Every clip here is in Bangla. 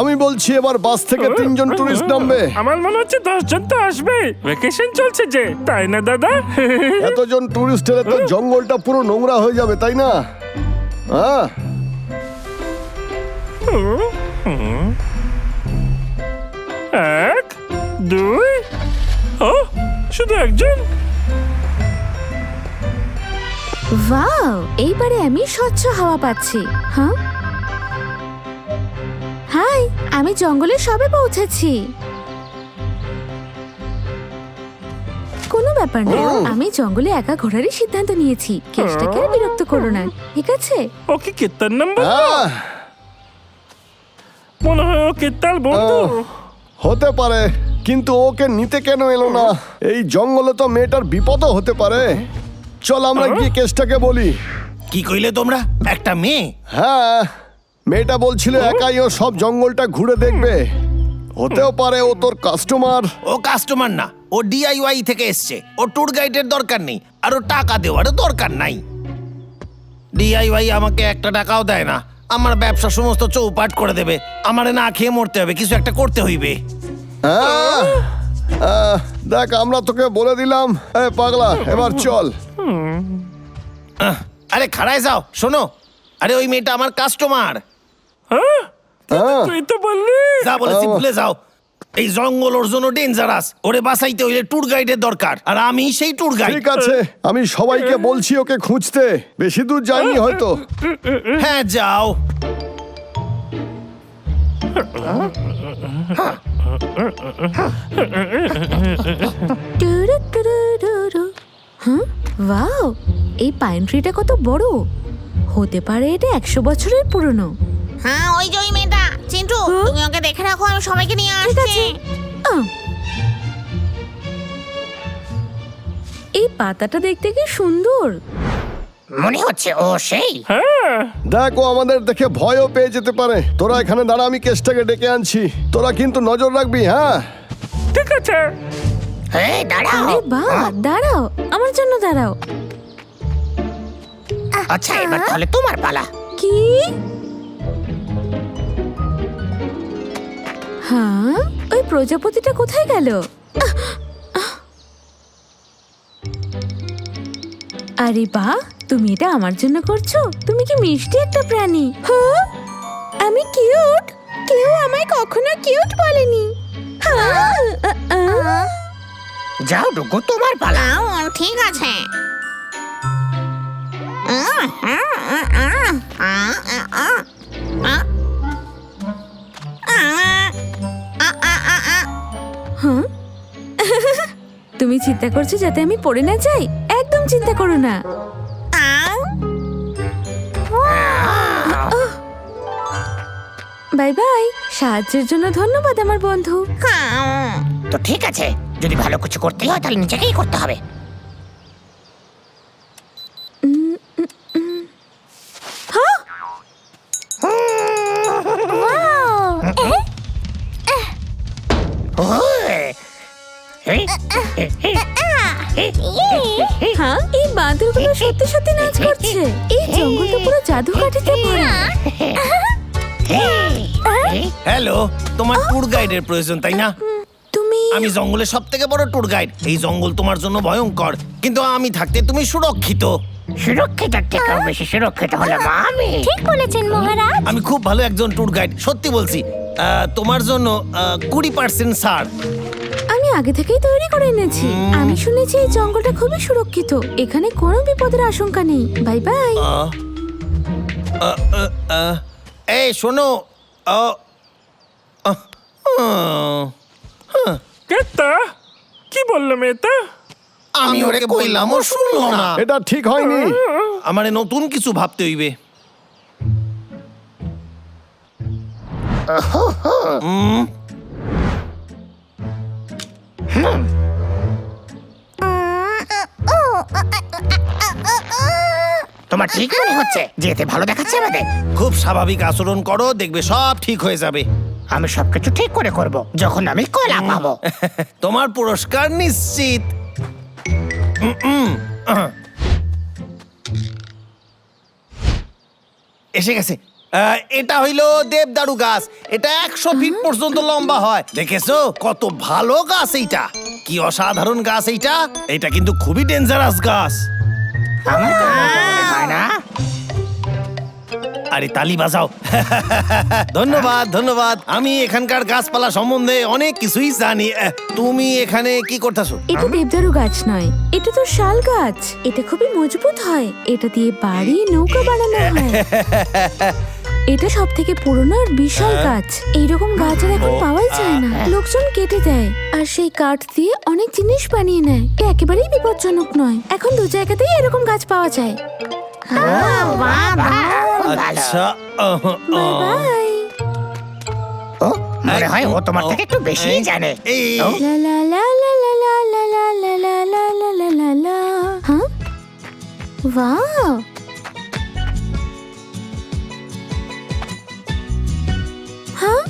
আমি বলছি এবার বাস থেকে 3 জন টুরিস্ট নামবে। আমার মনে হচ্ছে 10 জন তো আসবে, ভ্যাকেশন চলছে যে, তাই না দাদা? এতজন টুরিস্ট এলে তো জঙ্গলটা পুরো নোংরা হয়ে যাবে, তাই না? হ্যাঁ, 1 2 ও শুধু একজন। ওয়াও, এইবারে আমি স্বচ্ছ হাওয়া পাচ্ছি। হ্যাঁ, হাই, আমি জঙ্গলে সবে পৌঁছেছি। কোনো ব্যাপার না, আমি জঙ্গলে একা ঘোরারই সিদ্ধান্ত নিয়েছি। কেসটাকে আর বিরক্ত করো না, ঠিক আছে? ওকে কিত্তার নাম্বার হ্যাঁ, মনে হয় ও কিত্তার বন্ধু। হতে পারে, কিন্তু ওকে নিতে কেন এলো না? এই জঙ্গলে তো মেয়েটার বিপদও হতে পারে। চল আমরা গিয়ে কেসটাকে বলি। কি কইলে তোমরা? একটা মেয়ে? হ্যাঁ, মেয়েটা বলছিল একাই ও সব জঙ্গলটা ঘুরে দেখবে। হতেও পারে ও তোর কাস্টমার। ও কাস্টমার না, ও ডিআইওয়াই থেকে এসছে। ও ট্যুর গাইডের দরকার নেই, আর ও টাকা দেওয়ারও দরকার নাই। ডিআইওয়াই আমাকে 1 টাকাও দেয় না। আমার ব্যবসা সমস্ত চৌপাট করে দেবে। আমারে না খেয়ে মরতে হবে, কিছু একটা করতে হইবে। হ্যাঁ, দেখ আমরা তোকে বলে দিলাম। এ পাগলা, এবার চল। আরে খাড়ায় যাও, শোনো। আরে ওই মেয়েটা আমার কাস্টমার। হ্যাঁ, হ্যাঁ, তুই তো বললি। যা বলেছি ভুলে যাও। এই জঙ্গল ওর জন্য ডেঞ্জারাস। ওরে বাঁচাইতে হইলে ট্যুর গাইডের দরকার, আর আমি সেই ট্যুর গাইড। ঠিক আছে, আমি সবাইকে বলছি ওকে খুঁজতে। বেশি দূর যায়নি হয়তো। হ্যাঁ, যাও। হ্যাঁ, ওয়াও, এই পাইন ট্রিটা কত বড়! হতে পারে এটা 100 বছরের পুরনো। হ্যাঁ, ওই যে ওই মেয়েটা। চিন্টু, তুমি ওকে দেখে রাখো, আমি সবাইকে নিয়ে ঠিক আসছি। আছে। এই পাতাটা দেখতে কি সুন্দর! মনে হচ্ছে ও সেই। হ্যাঁ, দেখ ও আমাদের দেখে ভয়ও পেয়ে যেতে পারে। তোরা এখানে দাঁড়া, আমি কেসটাকে ডেকে আনছি। তোরা কিন্তু নজর রাখবি। হ্যাঁ, ঠিক আছে। এই দাঁড়াও। আরে বাহ, দাঁড়াও, আমার জন্য দাঁড়াও। আচ্ছা, এবার তাহলে তোমার পালা। কি? হ্যাঁ, ওই প্রজাপতিটা কোথায় গেল? আরে বাহ, তুমি এটা আমার জন্য করছো? তুমি কি মিষ্টি একটা প্রাণী। হ্যাঁ, আমি কিউট। কেউ আমায় কখনো কিউট বলেনি। হ্যাঁ, যাও ডুগু, তোমার পালা। ঠিক আছে। হ্যাঁ? তুমি চিন্তা করছো যাতে আমি পড়ে না যাই? একদম চিন্তা করো না। Bye bye. সাহায্যের জন্য ধন্যবাদ আমার বন্ধু। তো ঠিক আছে, যদি ভালো কিছু করতেই হয় তাহলে নিজেকেই করতে হবে। হ্যাঁ, এই বাঁদরগুলো সত্যি সত্যি নাচ করছে। এই জঙ্গলটা পুরো জাদু কাঠিতে ভরা। হ্যালো, তোমার ট্যুর গাইডের প্রয়োজন তাই না? তুমি আমি জঙ্গলের সব থেকে বড় ট্যুর গাইড। এই জঙ্গল তোমার জন্য ভয়ঙ্কর, কিন্তু আমি থাকতে তুমি সুরক্ষিত। সুরক্ষিতার থেকেও বেশি সুরক্ষিত হলাম আমি। ঠিক বলেছেন মহারাজ। আমি খুব ভালো একজন ট্যুর গাইড, সত্যি বলছি। তোমার জন্য 20% ছাড়। আমি আগে থেকেই তৈরি করে এনেছি। আমি শুনেছি এই জঙ্গলটা খুবই সুরক্ষিত। এখানে কোনো বিপদের আশঙ্কা নেই। Bye bye. এই শোনো, কেত্তা কি বললাম এটা? আমি ওরে কইলাম, ও শুনলো না। এটা ঠিক হয়নি। আমারে নতুন কিছু ভাবতে হইবে। তোমার ঠিক মনে হচ্ছে যে এতে ভালো দেখাচ্ছে আমাদের? খুব স্বাভাবিক আচরণ করো, দেখবে সব ঠিক হয়ে যাবে। আমি সবকিছু ঠিক করে করব যখন আমি কলা পাবো। তোমার পুরস্কার নিশ্চিত। এসে গেছে। এটা হইলো দেবদারু গাছ। এটা 100 ফিট পর্যন্ত লম্বা হয়। দেখেছো কত ভালো গাছ এইটা, কি অসাধারণ গাছ এইটা। এটা কিন্তু খুবই ডেঞ্জারাস গাছ। আমার তো মনে হয় না। আরে তালি বাজাও। ধন্যবাদ ধন্যবাদ। আমি এখানকার গাছপালা সম্বন্ধে অনেক কিছুই জানি। তুমি এখানে কি করতেছো? এটা দেবদারু গাছ নয়, এটা তো শাল গাছ। এটা খুবই মজবুত হয়, এটা দিয়ে বাড়ি নৌকা বানানো হয়। এটা সব থেকে পুরনো আর বিশাল গাছ। এইরকম গাছ আর এখন পাওয়াই যায় না। লোকজন কেটে দেয় আর সেই কাঠ দিয়ে অনেক জিনিস বানিয়ে নেয়। এটা একেবারেই বিপজ্জনক নয়। এখন 2 জায়গাতেই এরকম গাছ পাওয়া যায়। আচ্ছা বাই। ও মনে হয় ও তোমার থেকে একটু বেশি জানে। এই লা লা লা লা লা লা লা লা লা লা লা লা লা লা। হ্যাঁ, ওয়াও। হ্যাঁ,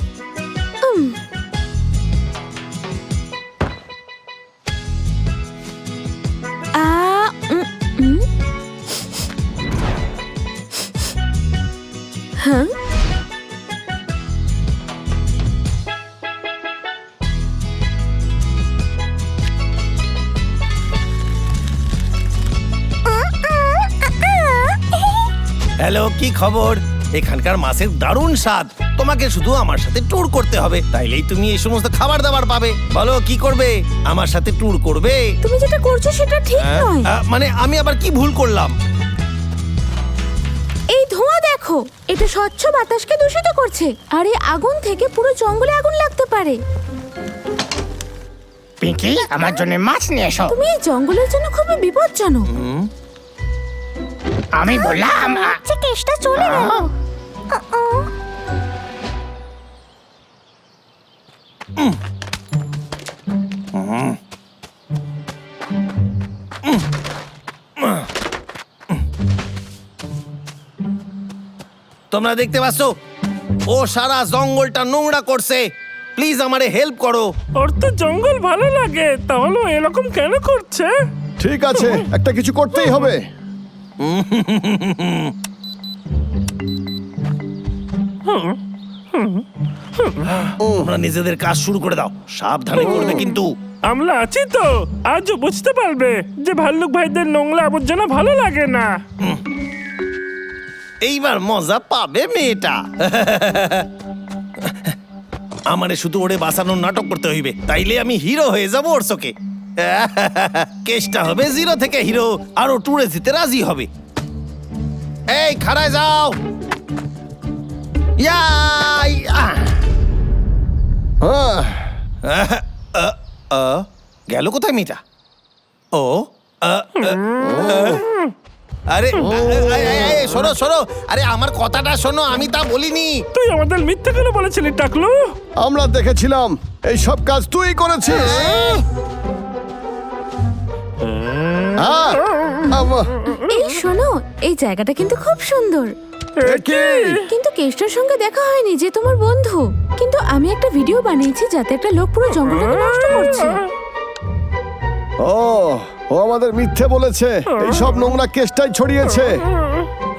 আ, হ্যাঁ। হ্যালো, কি খবর? এখানকার মাছের দারুণ স্বাদ। তোমাকে শুধু আমার সাথে ট্যুর করতে হবে, তাইলেই তুমি এই সমস্ত খাবার দাবার পাবে। বলো কি করবে? আমার সাথে ট্যুর করবে? তুমি যেটা করছো সেটা ঠিক নয়। মানে আমি আবার কি ভুল করলাম? এই ধোঁয়া দেখো, এটা স্বচ্ছ বাতাসকে দূষিত করছে। আর এই আগুন থেকে পুরো জঙ্গলে আগুন লাগতে পারে। পিঙ্কি, আমার জন্য মাছ নিয়ে এসো। তুমি এই জঙ্গলের জন্য খুবই বিপজ্জনক। আমি বললাম যে কেসটা চলে গেল। তোমরা দেখতে পাচ্ছ ও সারা জঙ্গলটা নোংরা করছে। প্লিজ আমারে হেল্প করো। ওর তো জঙ্গল ভালো লাগে, তাহলে ও এরকম কেন করছে? ঠিক আছে, একটা কিছু করতেই হবে। তোমরা নিজেদের কাজ শুরু করে দাও, সাবধানে করবে কিন্তু। আমরা আছি তো, আজও বুঝতে পারবে যে ভাল্লুক ভাইদের নোংরা আবর্জনা ভালো লাগে না। এইবার মজা পাবে মেয়েটা। আমারে শুধু ওরে বাঁচানোর নাটক করতে হইবে, তাইলে আমি হিরো হয়ে যাবো ওর চোখে। কেসটা হবে 0 থেকে হিরো, আর ও টুরে যেতে রাজি হবে। এই খাড়ায় যাও। ইয়াই! গেল কোথায় মেয়েটা? ও আরে শোনো শোনো, আরে আমার কথাটা শোনো, আমি তা বলিনি। তুই আমাদের মিথ্যে কেন বলেছিলি টাকলু? আমরা দেখেছিলাম এই সব কাজ তুই করেছিস। হ্যাঁ, এই শোনো, এই জায়গাটা কিন্তু খুব সুন্দর। কিন্তু কেষ্টর সঙ্গে দেখা হয়নি যে তোমার বন্ধু। কিন্তু আমি একটা ভিডিও বানিয়েছি যাতে একটা লোক পুরো জঙ্গলটাকে নষ্ট করছে। ও ও আমাদের মিথ্যে বলেছে, এই সব নোংরা কেসটাই ছড়িয়েছে।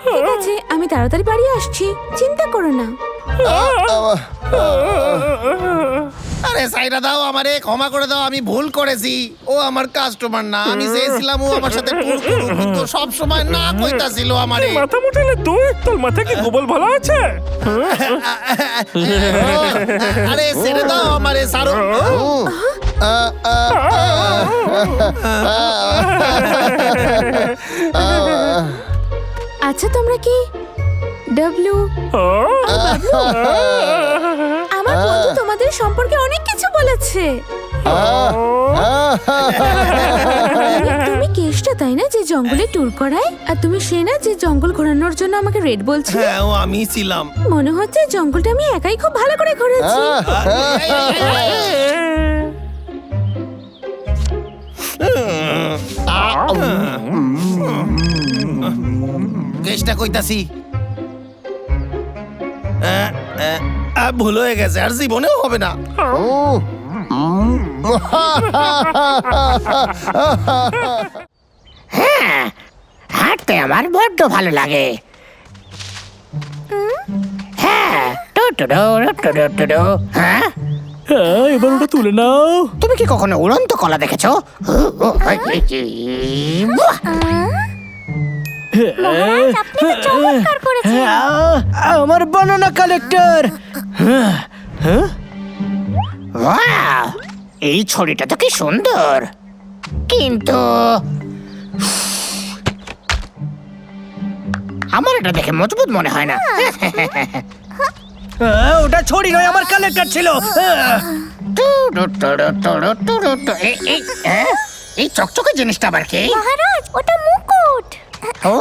ঠিক আছে, আমি তাড়াতাড়ি বাড়ি আসছি, চিন্তা করো না। আরে সাইরা দাও, আমারে ক্ষমা করে দাও, আমি ভুল করেছি। ও আমার কাস্টমার না, আমি চেয়েছিলাম ও আমার সাথে ট্যুর করুক, কিন্তু সব সময় না কইতাছিল আমারে। মাথা মুঠালে তুই, তোর মাথা কি গোবল ভালো আছে? আরে ছেড়ে দাও আমারে, সারো। আচ্ছা, তোমরা কি ডাবলু? আমার বন্ধু তোমাদের সম্পর্কে অনেক কিছু বলেছে। তুমি কেষ্টা তাই না, যে জঙ্গলে ট্যুর করায়? আর তুমি সে না যে জঙ্গল ঘোরানোর জন্য আমাকে রেড বলছিলে? হ্যাঁ, ও আমি ছিলাম। মনে হচ্ছে জঙ্গলটা আমি একাই খুব ভালো করে ঘুরেছি। কেসটা কইতাছি। ভুল হয়ে গেছে, আর জীবনেও হবে না। হ্যাঁ, হাঁটতে আমার বড্ড ভালো লাগে। হ্যাঁ, এবার ওটা তুলে নাও। তুমি কি কখনো উড়ন্ত কলা দেখেছো? আমার বানানা কালেক্টর। ওয়াও, এই ছড়িটা তো কি সুন্দর, কিন্তু আমার এটা দেখে মজবুত মনে হয় না। ওটা ছড়ি নয়, আমার কালেক্টর ছিল। এই চকচকে জিনিসটা আবার কি? মহারাজ ওটা মুকুট। ও,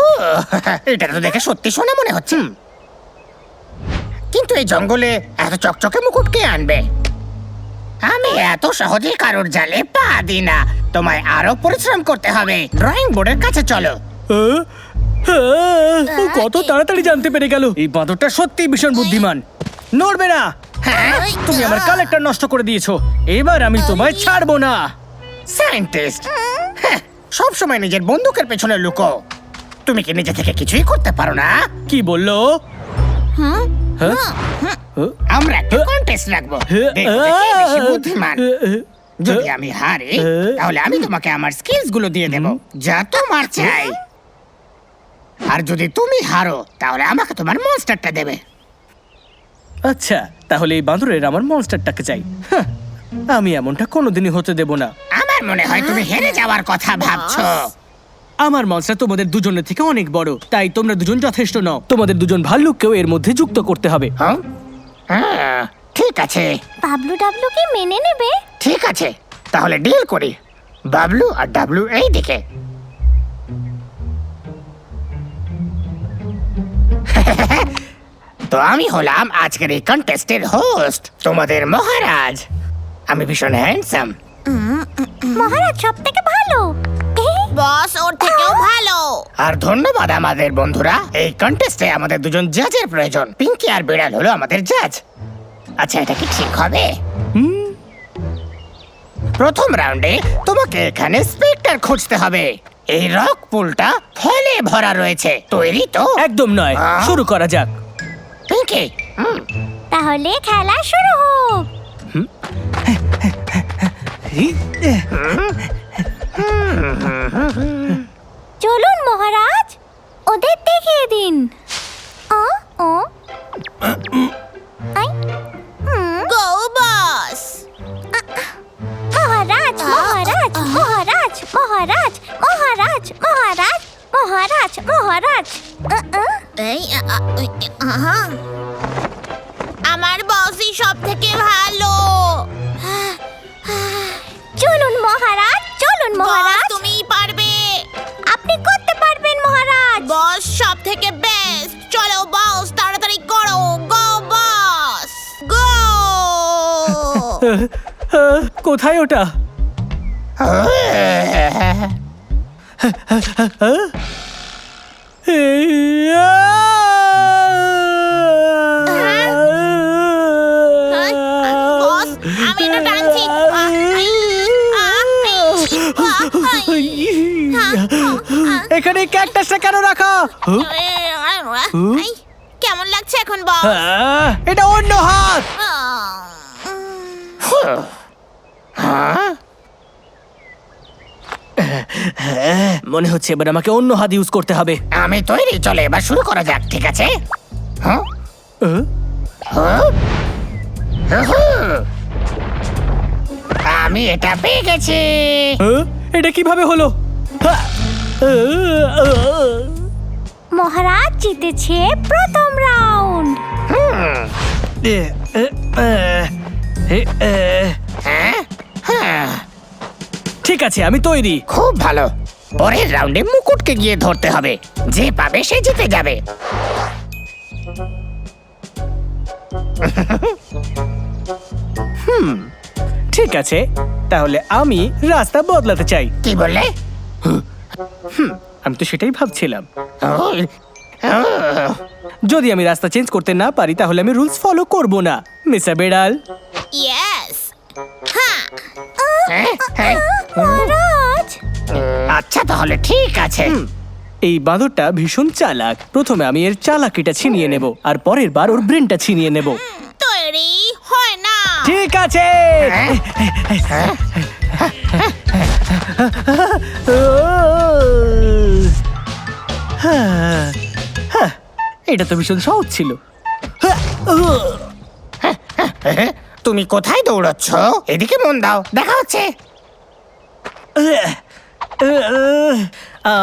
এটা তো দেখে সত্যি সোনা মনে হচ্ছে। কিন্তু এই জঙ্গলে এত চকচকে মুকুট কে আনবে? আমি এত সহজে কারোর জালে পা দিই না। তোমায় আরো পরিশ্রম করতে হবে। ড্রয়িং বোর্ডের কাছে চলো। ও কত তাড়াতাড়ি জানতে পেরে গেল। এই বাঁদরটা সত্যি ভীষণ বুদ্ধিমান। নড়বে না। তুমি আমার কালেক্টর নষ্ট করে দিয়েছো। এবার আমি তোমায় ছাড়বো না। সায়েন্টিস্ট সব সময় নিজের বন্দুকের পেছনে লুকো। তুমি কি নিজে থেকে কিছুই করতে পারো না? কি বললো? আমরা একটা কন্টেস্ট রাখবো, দেখবো কে বেশি বুদ্ধিমান। যদি আমি হারি তাহলে আমি তোমাকে আমার স্কিলস গুলো দিয়ে দেব, যা তোমার চাই। আর যদি তুমি হারো তাহলে আমাকে তোমার মনস্টারটা দেবে। আচ্ছা, তাহলে এই বাঁদরের আমার মনস্টারটাকে চাই। হাহ, আমি এমনটা কোনোদিনই হতে দেব না। আমার মনে হয় তুমি হেরে যাওয়ার কথা ভাবছো। আমার মনস্টার তোমাদের দুজনের থেকে অনেক বড়, তাই তোমরা দুজন যথেষ্ট নও। তোমাদের দুজন ভাল্লুককেও এর মধ্যে যুক্ত করতে হবে। হ্যাঁ? হ্যাঁ, ঠিক আছে বাবলু ডাবলু কি মেনে নেবে? ঠিক আছে, তাহলে ডিল করি। বাবলু আর ডাবলু এই দিকে। তো আমি হলাম আজকের এই কন্টেস্টের হোস্ট, তোমাদের মহারাজ। আমি ভীষণ হ্যান্ডসাম। মহারাজ সব থেকে ভালো। বস ওর থেকেও ভালো। আর ধন্যবাদ আমাদের বন্ধুরা। এই কন্টেস্টে আমাদের দুজন জাজের প্রয়োজন। পিঙ্কি আর বিড়াল হলো আমাদের জাজ। আচ্ছা, এটা কি ঠিক হবে? প্রথম রাউন্ডে তোমাকে এখানে স্পেক্টার খুঁজতে হবে। এই রক পুলটা ফলে ভরা রয়েছে। তৈরি তো? একদম নয়, শুরু করা যাক। পিঙ্কি, তাহলে খেলা শুরু হোক। চলুন মহারাজ, ওদের দেখিয়ে দিন। গো বস। মহারাজ মহারাজ মহারাজ মহারাজ মহারাজ মহারাজ মহারাজ মহারাজ। আমার বসই সব থেকে ভালো। চলুন মহারাজ, চলুন মহারাজ। তুমিই পারবে। আপনি করতে পারবেন মহারাজ। বস সব থেকে বেস্ট। চলো বস, তাড়াতাড়ি করো। গো বস, গো। কোথায় ওটা? বস, আমি এটা টানছি। এখানে ক্যাকটাসটা কেন রাখা? কেমন লাগছে এখন বস? এটা অন্য হাত। মনে হচ্ছে এবার আমাকে অন্য হাত ইউজ করতে হবে। আমি তৈরি। চলে এবার শুরু করা যাক, ঠিক আছে? হ্যাঁ? আমি এটা পেয়ে গেছি। এটা কিভাবে হলো? মহারাজ জিতেছে প্রথম রাউন্ড। হ্যাঁ? হ্যাঁ, ঠিক আছে, আমি তৈরি। খুব ভালো। পরের রাউন্ডে মুকুটকে গিয়ে ধরতে হবে। যে পাবে সে জিতে যাবে। ঠিক আছে, তাহলে আমি রাস্তা বদলাতে চাই। কি বললে? আমি তো সেটাই ভাবছিলাম। ও, যদি আমি রাস্তা চেঞ্জ করতে না পারি তাহলে আমি রুলস ফলো করব না, মিস্টার বেড়াল। ইয়েস। হ্যাঁ, হ্যাঁ। মহারাজ, আচ্ছা, তাহলে ঠিক আছে। এই বাঁদরটা ভীষণ চালাক। প্রথমে আমি এর চালাকিটা ছিনিয়ে নেব আর পরের বার ওর ব্রেনটা ছিনিয়ে নেব। তৈরি হয় না। ঠিক আছে। এটা তো ভীষণ সহজ ছিল। তুমি কোথায় দৌড়চ্ছ? এদিকে মন দাও, দেখা হচ্ছে।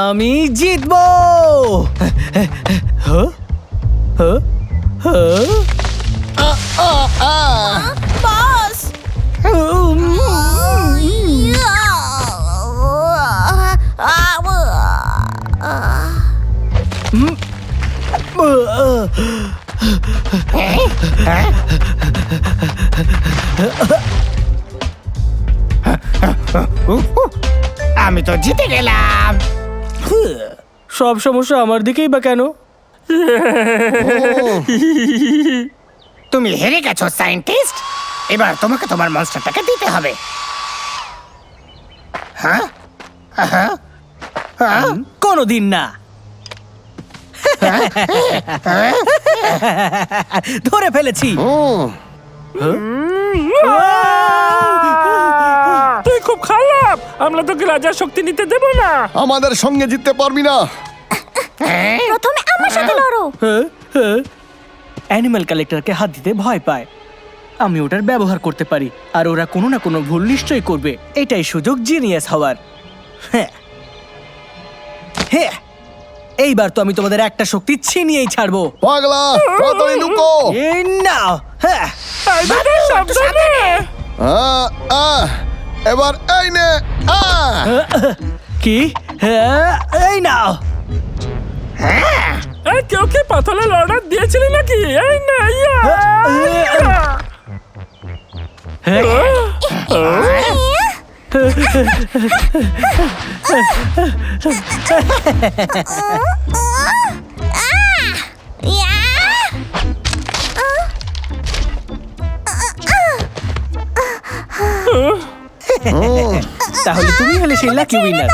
আমি জিতবো। হ্যাঁ? হ্যাঁ? হ্যাঁ? বস আমি তো জিতে গেলাম। সব সমস্যা আমার দিকেই বা কেন? তুমি হেরে গেছো সায়েন্টিস্ট। এবার তোমাকে তোমার মনস্টারটাকে দিতে হবে। হ্যাঁ হ্যাঁ কোনোদিন না। ধরে ফেলেছি। তুই খুব খারাপ, আমরা তোকে রাজার শক্তি নিতে দেব না। আমাদের সঙ্গে জিততে পারবি না। প্রথমে আমার সাথে লড়ো। অ্যানিমাল কালেক্টরকে হাত দিতে ভয় পায়। আমি ওটার ব্যবহার করতে পারি আর ওরা কোনো না কোনো ভুল নিশ্চয়ই করবে। এটাই সুযোগ জিনিয়াস হওয়ার। হ্যাঁ হ্যাঁ, এইবার তো আমি তোমাদের একটা শক্তি ছিনিয়েই ছাড়বো। পাগলা, তাড়াতাড়ি লুকো। এই নাও। হ্যাঁ এই দাদা, সাবধানে। এবার এই নে। কি? হ্যাঁ, এই নাও। এই, কেউ কি পাথরের অর্ডার দিয়েছিলি নাকি? এই না, ইয়া। তাহলে তুমি হলে সেই লাকি উইনার।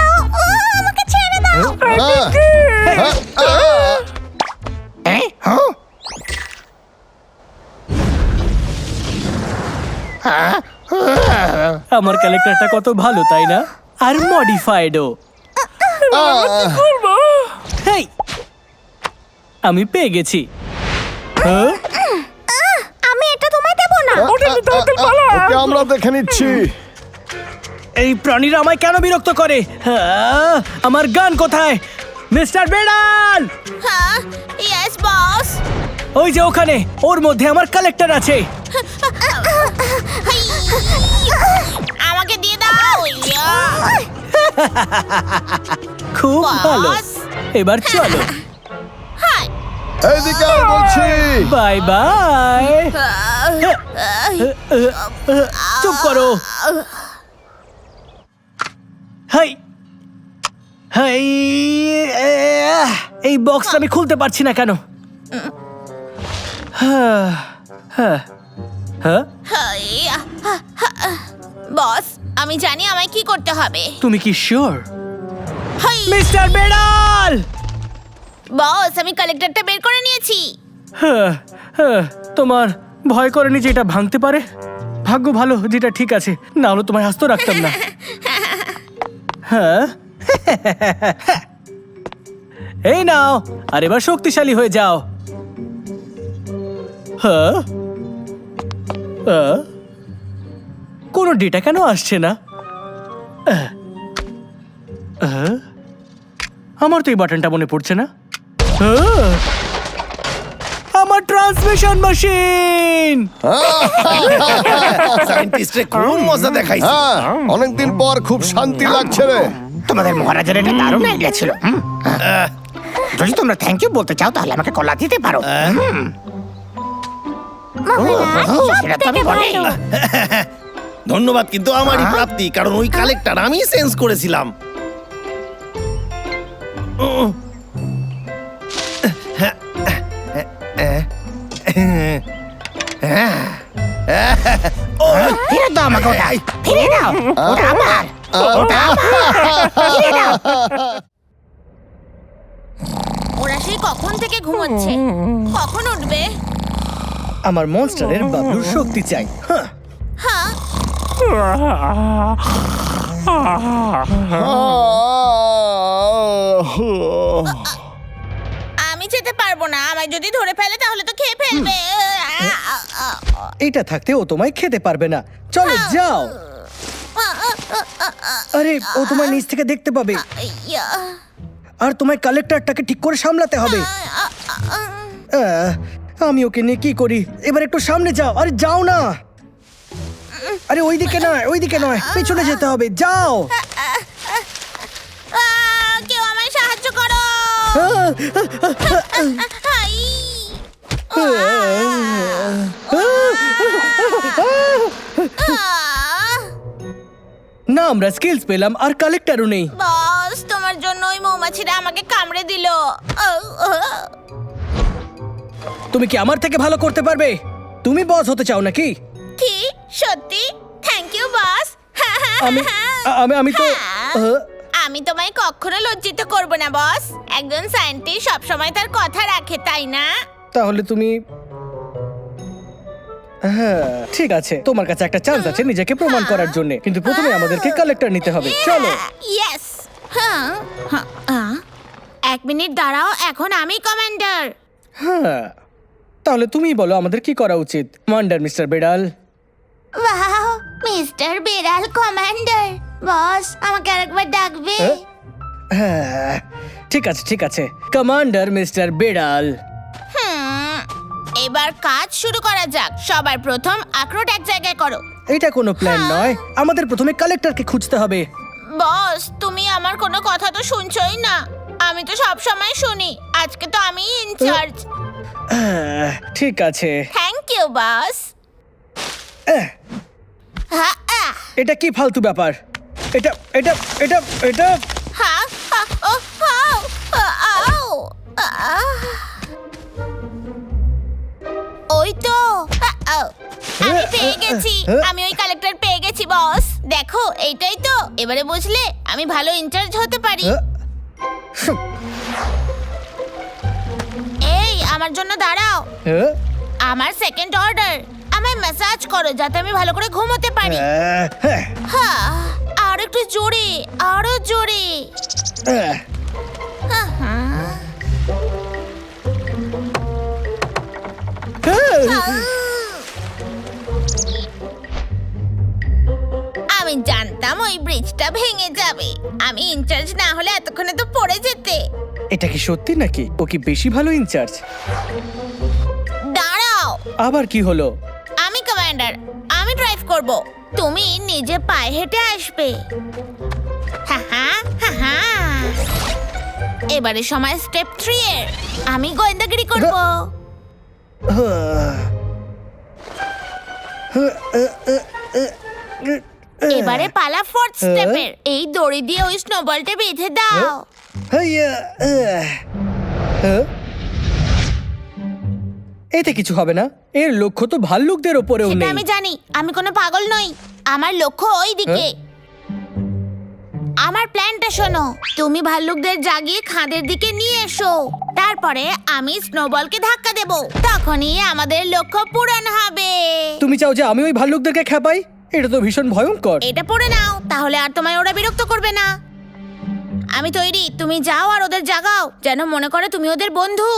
আমাকে ছেড়ে দাও। আমার ক্যারেক্টারটা কত ভালো, তাই না? আর মডিফাইডও। হেই, আমি পেয়ে গেছি। হ্যাঁ? আমি এটা তোমায় দেব না। ওকে আমরা দেখে নিচ্ছি। এই প্রাণীরা আমায় কেন বিরক্ত করে? হ্যাঁ, আমার গান কোথায়? মিস্টার বেড়াল! হ্যাঁ, ইয়েস বস। ওই যে ওখানে, ওর মধ্যে আমার কালেক্টর আছে। আমাকে দিয়ে দাও। খুব ভালো। বস। এবার চলো। এইদিকে আয় বলছি। Bye bye. চুপ করো। হাই হাই, এই বক্সটা আমি খুলতে পারছি না কেন? হ্যাঁ হ্যাঁ হ্যাঁ, বস, আমি জানি আমায় কি করতে হবে। তুমি কি শিওর? হাই। মিস্টার বেড়াল! বস, আমি কালেক্টরটা বের করে নিয়েছি। হ্যাঁ হ্যাঁ, তোমার ভয় করেনি যে এটা ভাঙতে পারে? ভাগ্য ভালো যেটা ঠিক আছে, না হলে তোমায় হাসতে রাখতাম না। হ্যাঁ, এই নাও, আর এবার শক্তিশালী হয়ে যাও। হ্যাঁ, কোনো ডেটা কেন আসছে না? আমার তো এই বাটনটা মনে পড়ছে না। আমার ট্রান্সমিশন মেশিন! সায়েন্টিস্টে কোন মজা দেখাইছে। হ্যাঁ, অনেকদিন পর খুব শান্তি লাগছে রে। তোমাদের মহারাজের এটা দারুণ আইডিয়া ছিল। যদি তোমরা থ্যাংক ইউ বলতে চাও তাহলে আমাকে কলা দিতে পারো। সেটা তো আমি বলি। ধন্যবাদ, কিন্তু আমারই প্রাপ্তি, কারণ ওই কালেক্টর আমি সেন্স করেছিলাম। ফিরে দাও আমাকে ওটা, ফিরে দাও। ওটা আমার, ওটা আমার। ফিরে দাও। কখন থেকে ঘুমোচ্ছে কখন উঠবে? আমার মনস্টারের বাবলুর শক্তি চাই। হ্যাঁ, হ্যাঁ আমি যেতে পারবো না, আমায় যদি ধরে ফেলে তাহলে তো খেয়ে ফেলবে। এইটা থাকতে ও তোমায় খেতে পারবে না। চলো যাও। আরে ও তোমায় নিচ থেকে দেখতে পাবে, আর তোমায় কালেক্টরটাকে ঠিক করে সামলাতে হবে। আমি ওকে নিয়ে কি করি? এবার একটু সামনে যাও। আরে যাও না। আরে ওইদিকে নয়, ওইদিকে নয়, পেছনে যেতে হবে। যাও। কেউ আমায় সাহায্য করো। হাই। না, আমরা স্কিলস পেলাম আর কালেক্টরও নেই। বস, তোমার জন্য ওই মৌমাছিটা আমাকে কামড়ে দিল। তুমি কি আমার থেকে ভালো করতে পারবে? তুমি বস হতে চাও নাকি? কি সত্যি? Thank you boss. আমি আমি তো আমি তোমায় কখনো লজ্জিত করব না বস। একজন সায়েন্টিস্ট সবসময় তার কথা রাখে, তাই না? তাহলে তুমি হ্যাঁ ঠিক আছে, তোমার কাছে একটা চান্স আছে নিজেকে প্রমাণ করার জন্য, কিন্তু প্রথমে আমাদেরকে কালেক্টর নিতে হবে। চলো। ইয়েস। এক মিনিট দাঁড়াও, এখন আমি কমান্ডার। হ্যাঁ, তাহলে তুমিই বলো আমাদের কি করা উচিত। কমান্ডার মিস্টার বেড়াল। ওয়াও, মিস্টার বেড়াল কমান্ডার। বস, আমাকে আরেকবার ডাকবে? হ্যাঁ ঠিক আছে, ঠিক আছে, কমান্ডার মিস্টার বেড়াল। এবার কাজ শুরু করা যাক। সবার প্রথম আখরোট এক জায়গায় করো। এটা কোনো প্ল্যান নয়, আমাদের প্রথমে কালেক্টরকে খুঁজতে হবে। বস, তুমি আমার কোনো কথা তো শুনছই না। আমি তো সব সময় শুনি, আজকে তো আমি ইনচার্জ। ঠিক আছে। Thank you boss. এটা কি ফালতু ব্যাপার? এটা এটা এটা এটা ওই তো আমি পেয়ে গেছি। আমি ওই কালেক্টর পেয়ে গেছি বস। দেখো, এইটাই তো। এবারে বুঝলে আমি ভালো ইনচার্জ হতে পারি। এই, আমার জন্য দাঁড়াও। আমার সেকেন্ড অর্ডার, আমায় ম্যাসাজ করো যাতে আমি ভালো করে ঘুমোতে পারি। হ্যাঁ, আর একটু জোরে, আরো জোরে। আমি জানতাম ওই ব্রিজটা ভেঙে যাবে। আমি ইনচার্জ না হলে এতক্ষণে তো পড়ে যেতে। এটা কি সত্যি নাকি? ও কি বেশি ভালো ইনচার্জ? দাঁড়াও, আবার কি হলো? আমি কমান্ডার, আমি ড্রাইভ করব। তুমি নিজে পায়ে হেঁটে আসবে। এবারে সময় স্টেপ 3 এর। আমি গোয়েন্দাগিরি করব। এবারে পালা 4th স্টেপের। এই দড়ি দিয়ে ওই স্নোবলটা বেঁধে দাও। এতে কিছু হবে না। এর লক্ষ্য তো ভাল্লুকদের ওপরেও সেটা নেই। আমি জানি, আমি কোনো পাগল নই। আমার লক্ষ্য ওই দিকে। আমার প্ল্যানটা শোনো। তুমি ভাল্লুকদের জাগিয়ে খাদের দিকে নিয়ে এসো। তারপরে আমি স্নোবলকে ধাক্কা দেব। তখনই আমাদের লক্ষ্য পূরণ হবে। তুমি চাও যে আমি ওই ভাল্লুকদেরকে খেপাই? এটা তো ভীষণ ভয়ঙ্কর। এটা পড়ে নাও, তাহলে আর তোমায় ওরা বিরক্ত করবে না। আমি তৈরি, তুমি যাও আর ওদের জাগাও, যেন মনে করে তুমি ওদের বন্ধু।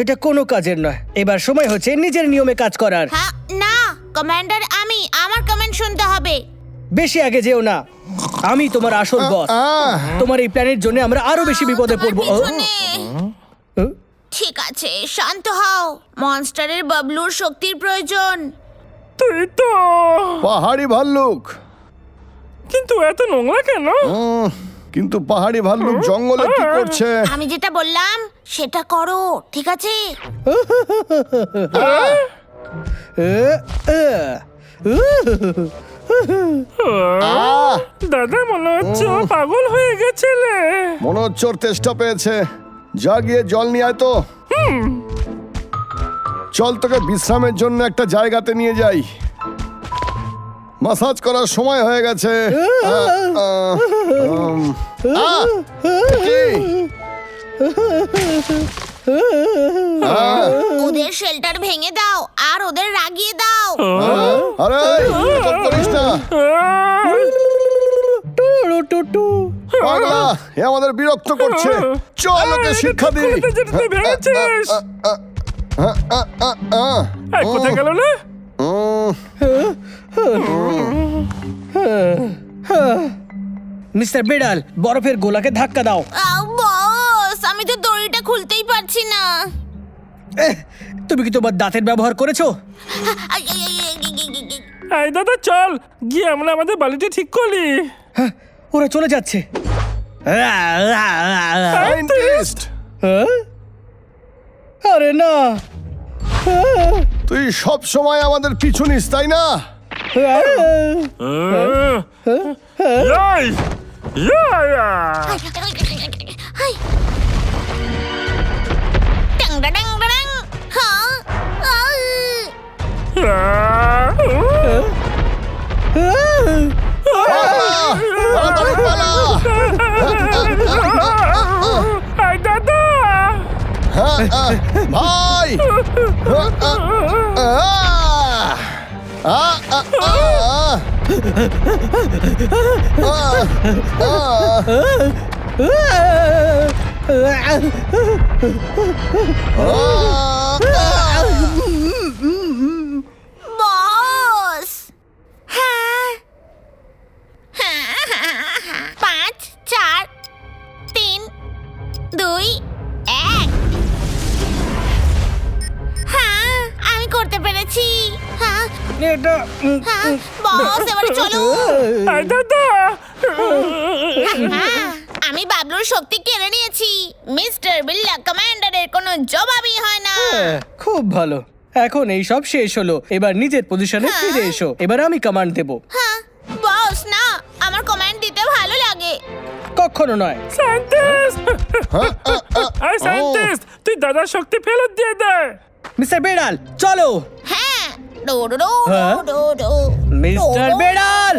এটা কোনো কাজের নয়। এবার সময় হচ্ছে নিজের নিয়মে কাজ করার। হ্যাঁ, না কমান্ডার, আমি আমার কমেন্ট শুনতে হবে। বেশি আগে যেও না, আমি তোমার আসল বস। তোমার এই প্ল্যানের জন্য আমরা আরো বেশি বিপদে পড়বো। পিছনে। ঠিক আছে, শান্ত হও। মনস্টারের বাবলুর শক্তির প্রয়োজন। তুই তো পাহাড়ি ভাল্লুক। কিন্তু এত নোংরা কেন? কিন্তু পাহাড়ি ভাল্লুক জঙ্গলে কি করছে? আমি যেটা বললাম সেটা করো, ঠিক আছে? দাদা, মনে হচ্ছে ও পাগল হয়ে গেছিলে। মনে হচ্ছে ওর তেষ্টা পেয়েছে। যা গিয়ে জল নিয়ে আয় তো। চল তোকে বিশ্রামের জন্য একটা জায়গাতে নিয়ে যাই। মাসাজ করার সময় হয়ে গেছে। কি? ওদের শেল্টার ভেঙে দাও আর ওদের রাগিয়ে দাও। আরে এরকম করিস না। পাগলা, এ আমাদের বিরক্ত করছে। চল ওকে শিক্ষা দিই। কোথায় যেতে তুই ভেবেছিস? এই, কোথায় গেল না? মিস্টার বেড়াল, বরফের গোলাকে ধাক্কা দাও। বস, আমি তো দড়িটা খুলতেই পারছি না। তুমি কি তোমার দাঁতের ব্যবহার করেছো? I, I, I, I, I, I, I. এই দাদা, চল গিয়ে আমরা আমাদের বালিটি ঠিক করি। হ্যাঁ, ওরা চলে যাচ্ছে। সায়েন্টিস্ট, আরে না। তুই সব সময় আমাদের পিছু নিস, তাই না? এই, ইয়া। হাই। টাং ডা ডাং ডা ডাং। হ্যাঁ? তাড়াতাড়ি পালা। এই দাদা, ভাই, বস। হ্যাঁ। 5 4 3 2 1। হ্যাঁ, আমি করতে পেরেছি। হ্যাঁ এটা হ্যাঁ, বস এবারে চলো। এই দাদা। হ্যাঁ, আমি বাবলুর শক্তি কেড়ে নিয়েছি। মিস্টার বিল্লা কমান্ডারের কোনো জবাবই হয় না। খুব ভালো। এখন এই সব শেষ হলো, এবার নিজের পজিশনে ফিরে এসো। এবার আমি কমান্ড দেব। হ্যাঁ, বস না, আমার কমান্ড দিতে ভালো লাগে। কখনো নয়। সায়েন্টিস্ট, এই সায়েন্টিস্ট, তুই দাদার শক্তি ফেরত দিয়ে দে। মিস্টার বেড়াল, চলো। হ্যাঁ, ডো ডো ডো হ্যাঁ? ডো ডো। মিস্টার বেড়াল,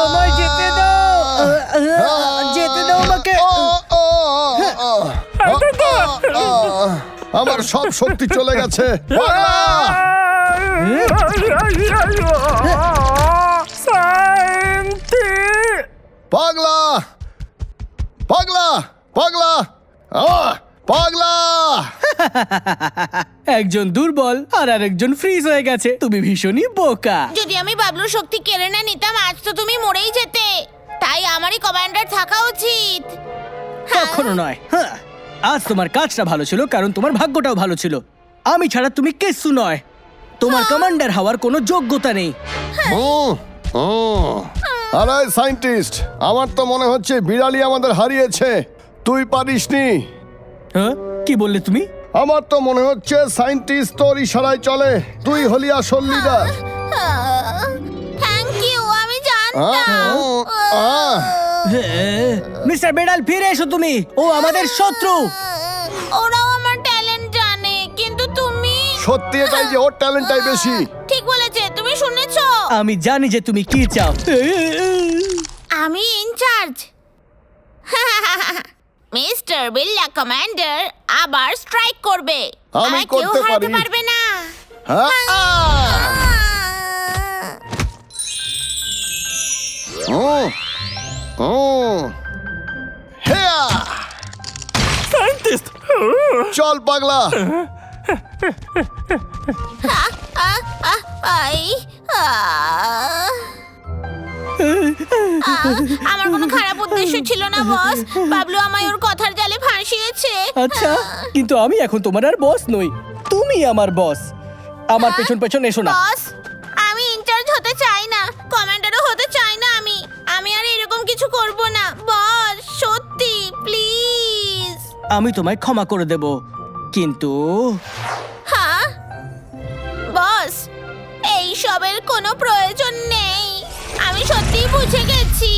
আমায় যেতে দাও। যেতে দাও আমাকে। আমার সব শক্তি চলে গেছে। পাগলা! পাগলা, পাগলা, পাগলা, পাগলা! একজন দুর্বল আর আরেকজন ফ্রিজ হয়ে গেছে। তুমি ভীষণই বোকা। যদি আমি বাবলুর শক্তি কেড়ে না নিতাম, আজ তো তুমি মরেই যেতে। তাই আমারই কমান্ডার থাকা উচিত। কখনো নয়। হ্যাঁ, আজ তোমার কাজটা ভালো ছিল কারণ তোমার ভাগ্যটাও ভালো ছিল। আমি ছাড়া তুমি কিচ্ছু নয়। তোমার কমান্ডার হওয়ার কোনো যোগ্যতা নেই। আরে সায়েন্টিস্ট, আমার তো মনে হচ্ছে বিড়ালি আমাদের হারিয়েছে। তুই পারিসনি। হ্যাঁ, কি বললে তুমি? আমার তো মনে হচ্ছে সায়েন্টিস্ট তোর ইশারায় চলে। তুই হলি আসল লিডার। থ্যাংক ইউ, আমি জানতাম। মিস্টার বেড়াল, ফিরে এসো তুমি। ও আমাদের শত্রু। ওরাও আমার ট্যালেন্ট জানে, কিন্তু তুমি। সত্যি এটাই যে ওর ট্যালেন্টটাই বেশি। ঠিক বলেছে, তুমি শুনেছো? আমি জানি যে তুমি কি চাও। আমি ইনচার্জ। মিস্টার বিল্লা কমান্ডার আবার স্ট্রাইক করবে। আমি আমায় কেউ করতে হারাতে পারি। পারবে না। সায়েন্টিস্ট, চল পাগলা। আই, আমার কোনো খারাপ উদ্দেশ্য ছিল না বস। বাবলু আমায় ওর কথার জালে ফাঁসিয়েছে। আচ্ছা, কিন্তু আমি এখন তোমার আর বস নই। তুমি আমার বস। আমার পেছন পেছন এসো না। বস, আমি ইনচার্জ হতে চাই না, কমান্ডারও হতে চাই না। আমি আর এরকম কিছু করব না বস, সত্যি প্লিজ। আমি তোমায় ক্ষমা করে দেব, কিন্তু হ্যাঁ বস, এই সবের কোনো প্রয়োজন নেই। আমি সত্যিই বুঝে গেছি।